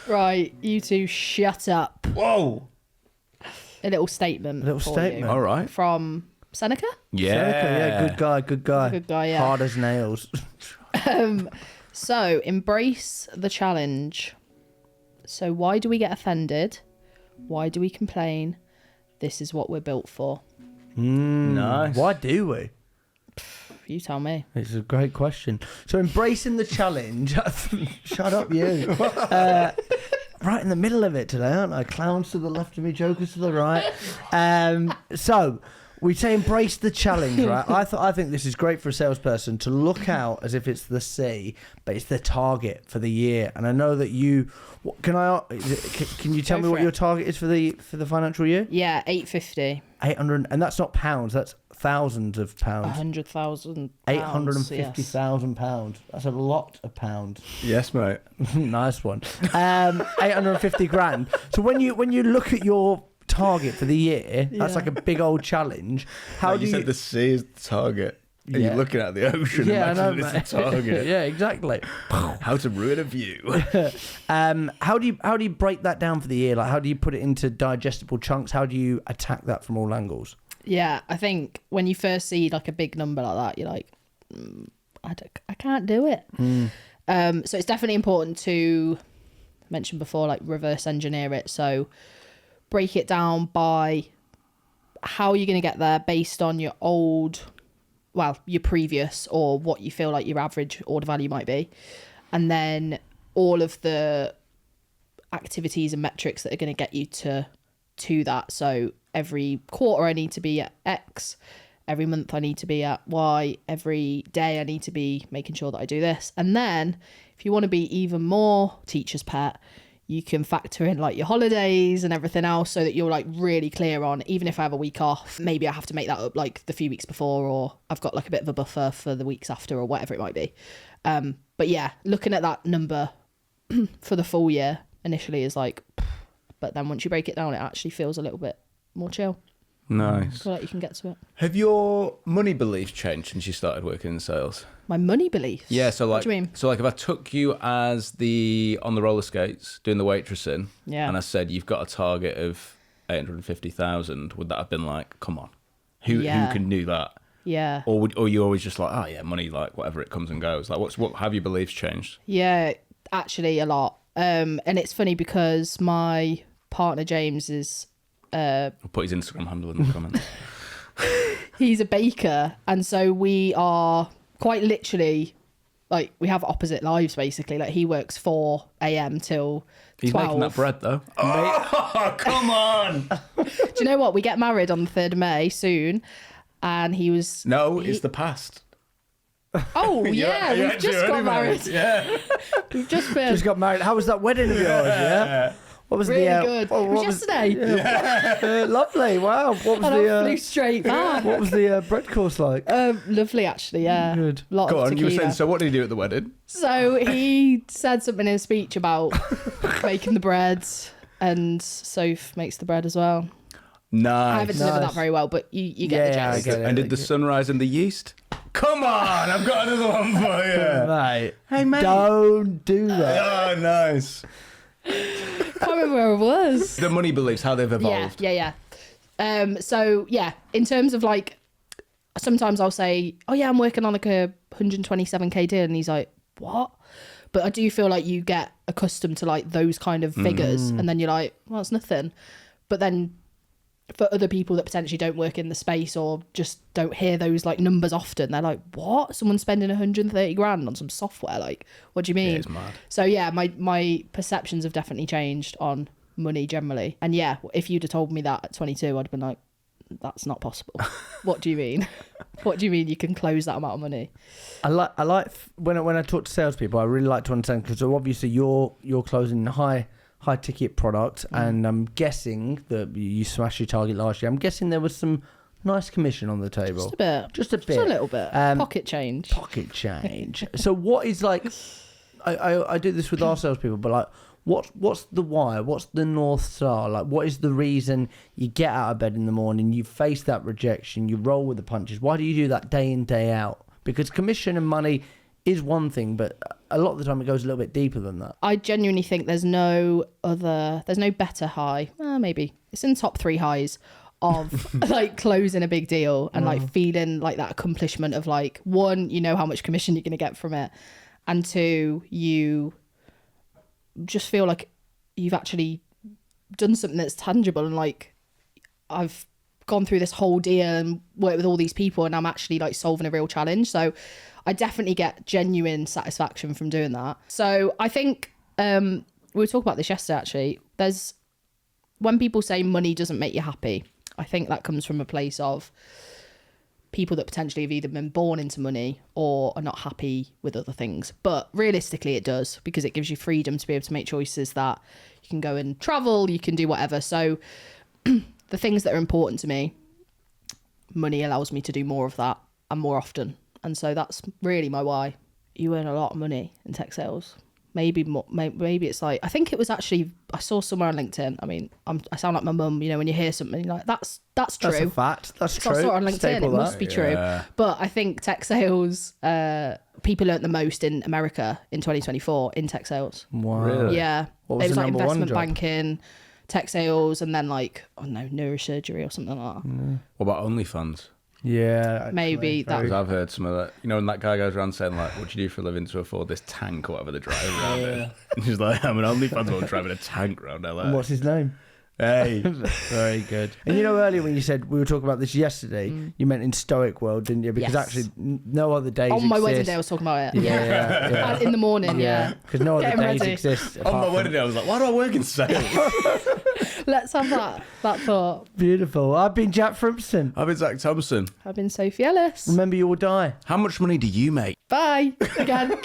Right, you two shut up. Whoa. A little statement. All right. From Seneca? Yeah. Seneca, yeah, good guy. Good guy, yeah. Hard as nails. So, embrace the challenge. So, why do we get offended? Why do we complain? This is what we're built for. Nice. Why do we? You tell me. It's a great question. So embracing the challenge. Shut up, you. Right in the middle of it today, aren't I? Clowns to the left of me, jokers to the right. So we say embrace the challenge, right? I think this is great for a salesperson to look out as if it's the sea, but it's the target for the year. And I know that you. Can you tell me what your target is for the financial year? Yeah, 850. 800, and that's not pounds. That's thousands of pounds. 100,000. 850,000 pounds. That's a lot of pounds. Yes, mate. Nice one. 850 grand. So when you look at your target for the year, that's like a big old challenge. How do you said the sea is the target? And you're looking at the ocean. Yeah, I know, it's the target. Yeah, exactly. How to ruin a view. How do you break that down for the year? Like, how do you put it into digestible chunks? How do you attack that from all angles? Yeah, I think when you first see like a big number like that, you're like, I can't do it. So it's definitely important to mention before, like reverse engineer it. So break it down by how you're going to get there based on your your previous or what you feel like your average order value might be. And then all of the activities and metrics that are going to get you to that. So every quarter I need to be at X, every month I need to be at Y, every day I need to be making sure that I do this. And then if you want to be even more teacher's pet, you can factor in like your holidays and everything else so that you're like really clear on, even if I have a week off, maybe I have to make that up like the few weeks before, or I've got like a bit of a buffer for the weeks after, or whatever it might be. But yeah, looking at that number for the full year initially is like, but then once you break it down, it actually feels a little bit more chill. Nice. I feel like you can get to it. Have your money beliefs changed since you started working in sales? My money beliefs? Yeah, so like, what do you mean? So like if I took you as on the roller skates doing the waitressing, and I said you've got a target of 850,000, would that have been like, come on, who can do that? Yeah. Or you always just like, oh yeah, money, like whatever, it comes and goes. Like what have your beliefs changed? Yeah, actually a lot. And it's funny because my partner James is I'll put his Instagram handle in the comments. He's a baker, and so we are quite literally like we have opposite lives basically. Like he works 4 a.m. till 12. He's making that bread though. Oh, come on! Do you know what? We get married on the 3rd of May soon, and it's the past. Oh yeah, we've just got married. Yeah, we've just got married. How was that wedding of yours? Yeah. What was really good? It was yesterday. Yeah. Lovely. Wow. What was flew straight back. What was the bread course like? Lovely, actually. Yeah. Good. Lot Go of on. tequila. You were saying. So, what did he do at the wedding? So he said something in a speech about making the bread, and Soph makes the bread as well. Nice. I haven't delivered that very well, but you get the gist. I get it. And did the sunrise and the yeast? Come on, I've got another one for you. Mate. Hey, mate. Don't do that. Oh, nice. Can't remember where it was. The money beliefs, how they've evolved. Yeah. So yeah, in terms of like, sometimes I'll say, oh yeah, I'm working on like a 127k deal, and he's like, what? But I do feel like you get accustomed to like those kind of figures, and then you're like, well, it's nothing. But then for other people that potentially don't work in the space or just don't hear those like numbers often, they're like, what? Someone's spending 130 grand on some software? Like, what do you mean? Yeah, it's mad. So yeah, my perceptions have definitely changed on money generally. And yeah, if you'd have told me that at 22, I'd have been like, that's not possible. What do you mean? What do you mean you can close that amount of money? I like when I talk to salespeople, I really like to understand, because obviously you're closing high ticket product, and I'm guessing that you smashed your target last year. I'm guessing there was some nice commission on the table. Just a bit. Just a little bit. Pocket change. So what is like, I do this with our salespeople, but like, what's the why? What's the North Star? Like, what is the reason you get out of bed in the morning, you face that rejection, you roll with the punches? Why do you do that day in, day out? Because commission and money is one thing, but a lot of the time it goes a little bit deeper than that. I genuinely think there's no better high. Maybe it's in top 3 highs of like closing a big deal and like feeling like that accomplishment of like, 1, you know how much commission you're going to get from it, and 2, you just feel like you've actually done something that's tangible, and like I've gone through this whole deal and worked with all these people and I'm actually like solving a real challenge. So I definitely get genuine satisfaction from doing that. So I think we were talking about this yesterday actually. There's, when people say money doesn't make you happy, I think that comes from a place of people that potentially have either been born into money or are not happy with other things. But realistically it does, because it gives you freedom to be able to make choices that you can go and travel, you can do whatever. So the things that are important to me, money allows me to do more of that and more often. And so that's really my why. You earn a lot of money in tech sales. Maybe more, maybe it's like, I think it was actually, I saw somewhere on LinkedIn. I mean, I sound like my mum, you know, when you hear something you're like, that's true. That's a fact. That's true. I saw it on LinkedIn. It must be true. But I think tech sales, people earned the most in America in 2024 in tech sales. Wow. Really? Yeah. What was it was the like number one investment job? banking, tech sales, and then like, I don't know, neurosurgery or something like that. What about OnlyFans? Yeah. Actually, Maybe that. Because I've heard some of that. You know, when that guy goes around saying, like, what do you do for a living to afford this tank or whatever they drive around it? And he's like, I'm an OnlyFans woman driving a tank around LA. And what's his name? Hey. Very good. And you know, earlier when you said, we were talking about this yesterday, you meant in Stoic world, didn't you? Because Yes. actually no other days On my exist. wedding day I was talking about it. Yeah. In the morning, yeah. Because no other Getting days ready. exist. On my apart wedding day, I was like, why do I work in sales? Let's have that thought. from- Beautiful. I've been Jack Frimpson. I've been Zach Thompson. I've been Sophie Ellis. Remember, you will die. How much money do you make? Bye again.